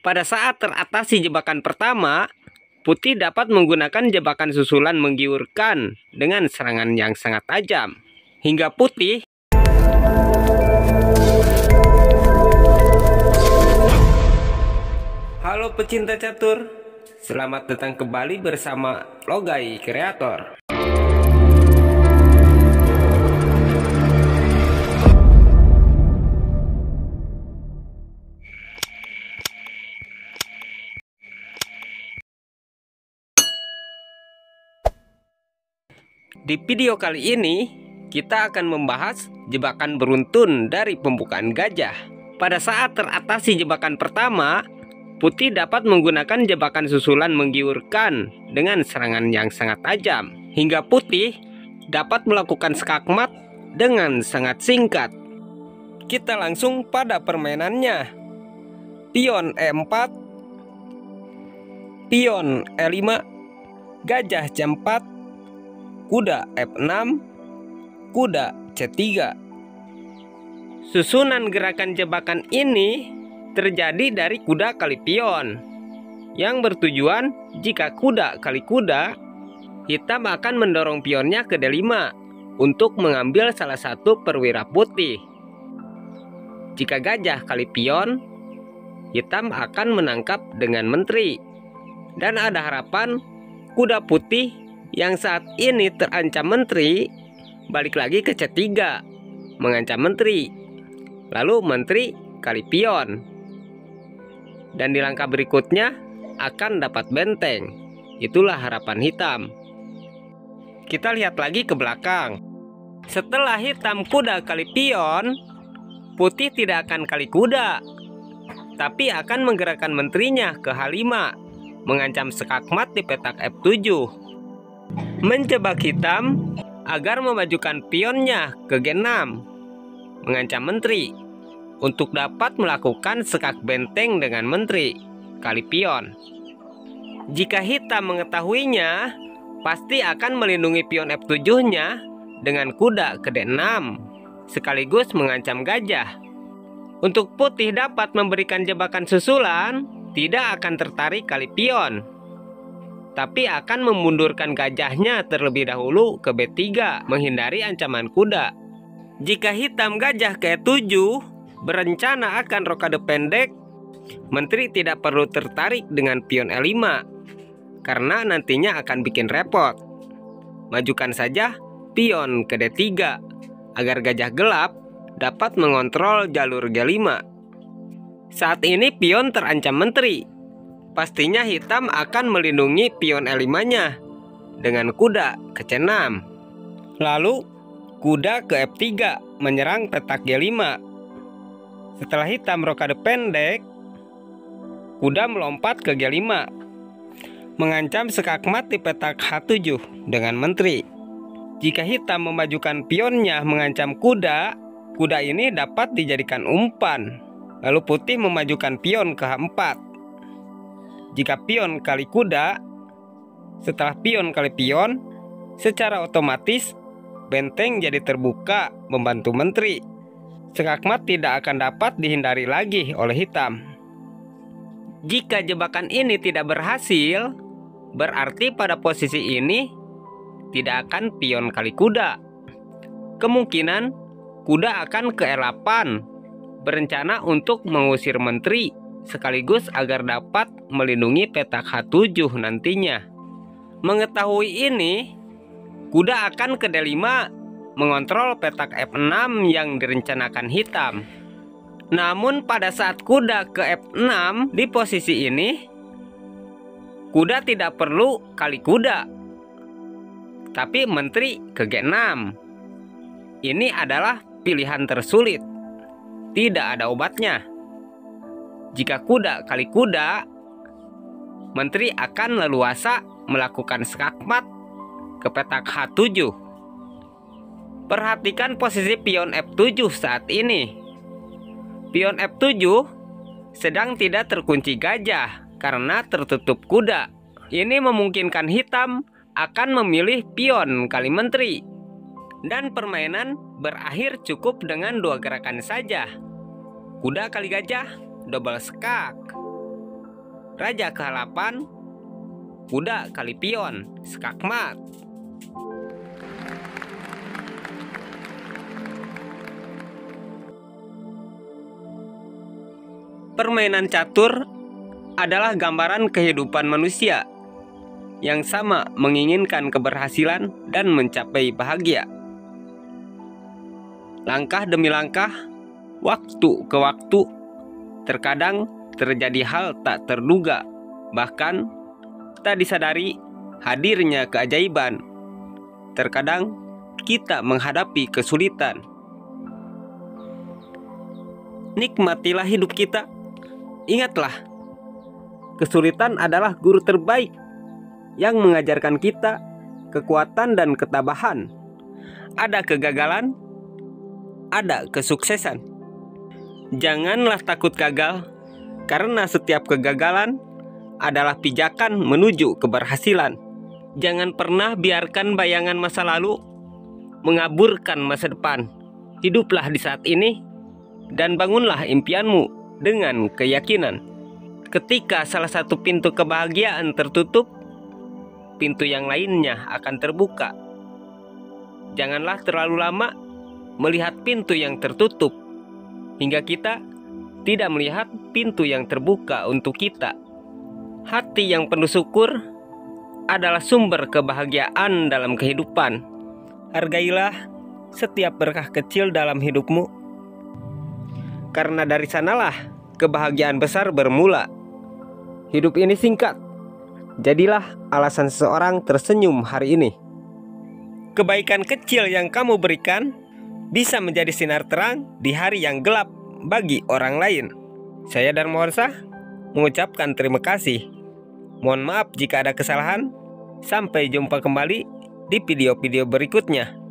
Pada saat teratasi jebakan pertama, putih dapat menggunakan jebakan susulan menggiurkan dengan serangan yang sangat tajam. Hingga putih Halo pecinta catur, selamat datang kembali bersama Logai Kreator. Di video kali ini, kita akan membahas jebakan beruntun dari pembukaan gajah. Pada saat teratasi jebakan pertama, putih dapat menggunakan jebakan susulan menggiurkan dengan serangan yang sangat tajam. Hingga putih dapat melakukan skakmat dengan sangat singkat. Kita langsung pada permainannya. Pion E4, pion E5, gajah C4, kuda F6, kuda C3. Susunan gerakan jebakan ini terjadi dari kuda kali pion, yang bertujuan jika kuda kali kuda, hitam akan mendorong pionnya ke D5 untuk mengambil salah satu perwira putih. Jika gajah kali pion, hitam akan menangkap dengan menteri. Dan ada harapan kuda putih yang saat ini terancam menteri balik lagi ke C3 mengancam menteri, lalu menteri kali pion, dan di langkah berikutnya akan dapat benteng. Itulah harapan hitam. Kita lihat lagi ke belakang. Setelah hitam kuda kali pion, putih tidak akan kali kuda, tapi akan menggerakkan menterinya ke H5 mengancam skakmat di petak F7, menjebak hitam agar memajukan pionnya ke G6 mengancam menteri untuk dapat melakukan skak benteng dengan menteri kali pion. Jika hitam mengetahuinya, pasti akan melindungi pion F7-nya dengan kuda ke D6 sekaligus mengancam gajah. Untuk putih dapat memberikan jebakan susulan, tidak akan tertarik kali pion, tapi akan memundurkan gajahnya terlebih dahulu ke B3 menghindari ancaman kuda. Jika hitam gajah ke E7 berencana akan rokade pendek, menteri tidak perlu tertarik dengan pion E5 karena nantinya akan bikin repot. Majukan saja pion ke D3 agar gajah gelap dapat mengontrol jalur G5. Saat ini pion terancam menteri. Pastinya hitam akan melindungi pion E5-nya dengan kuda ke C6. Lalu kuda ke F3 menyerang petak G5. Setelah hitam rokade pendek, kuda melompat ke G5 mengancam skakmat di petak H7 dengan menteri. Jika hitam memajukan pionnya mengancam kuda, kuda ini dapat dijadikan umpan. Lalu putih memajukan pion ke H4. Jika pion kali kuda, setelah pion kali pion, secara otomatis benteng jadi terbuka membantu menteri. Skakmat tidak akan dapat dihindari lagi oleh hitam. Jika jebakan ini tidak berhasil, berarti pada posisi ini tidak akan pion kali kuda. Kemungkinan kuda akan ke E8, berencana untuk mengusir menteri sekaligus agar dapat melindungi petak H7 nantinya. Mengetahui ini, kuda akan ke D5 mengontrol petak F6 yang direncanakan hitam. Namun pada saat kuda ke F6 di posisi ini, kuda tidak perlu kali kuda, tapi menteri ke G6. Ini adalah pilihan tersulit. Tidak ada obatnya. Jika kuda kali kuda, menteri akan leluasa melakukan skakmat ke petak H7. Perhatikan posisi pion F7 saat ini. Pion F7 sedang tidak terkunci gajah karena tertutup kuda. Ini memungkinkan hitam akan memilih pion kali menteri. Dan permainan berakhir cukup dengan 2 gerakan saja. Kuda kali gajah, double skak. Raja ke-8, kuda kali pion, skakmat. Permainan catur adalah gambaran kehidupan manusia yang sama menginginkan keberhasilan dan mencapai bahagia. Langkah demi langkah, waktu ke waktu, terkadang terjadi hal tak terduga, bahkan tak disadari hadirnya keajaiban. Terkadang kita menghadapi kesulitan. Nikmatilah hidup kita. Ingatlah, kesulitan adalah guru terbaik yang mengajarkan kita kekuatan dan ketabahan. Ada kegagalan, ada kesuksesan. Janganlah takut gagal, karena setiap kegagalan adalah pijakan menuju keberhasilan. Jangan pernah biarkan bayangan masa lalu mengaburkan masa depan. Hiduplah di saat ini dan bangunlah impianmu dengan keyakinan. Ketika salah satu pintu kebahagiaan tertutup, pintu yang lainnya akan terbuka. Janganlah terlalu lama melihat pintu yang tertutup, hingga kita tidak melihat pintu yang terbuka untuk kita. Hati yang penuh syukur adalah sumber kebahagiaan dalam kehidupan. Hargailah setiap berkah kecil dalam hidupmu, karena dari sanalah kebahagiaan besar bermula. Hidup ini singkat, jadilah alasan seseorang tersenyum hari ini. Kebaikan kecil yang kamu berikan bisa menjadi sinar terang di hari yang gelap bagi orang lain. Saya Dharma Warsah mengucapkan terima kasih. Mohon maaf jika ada kesalahan. Sampai jumpa kembali di video-video berikutnya.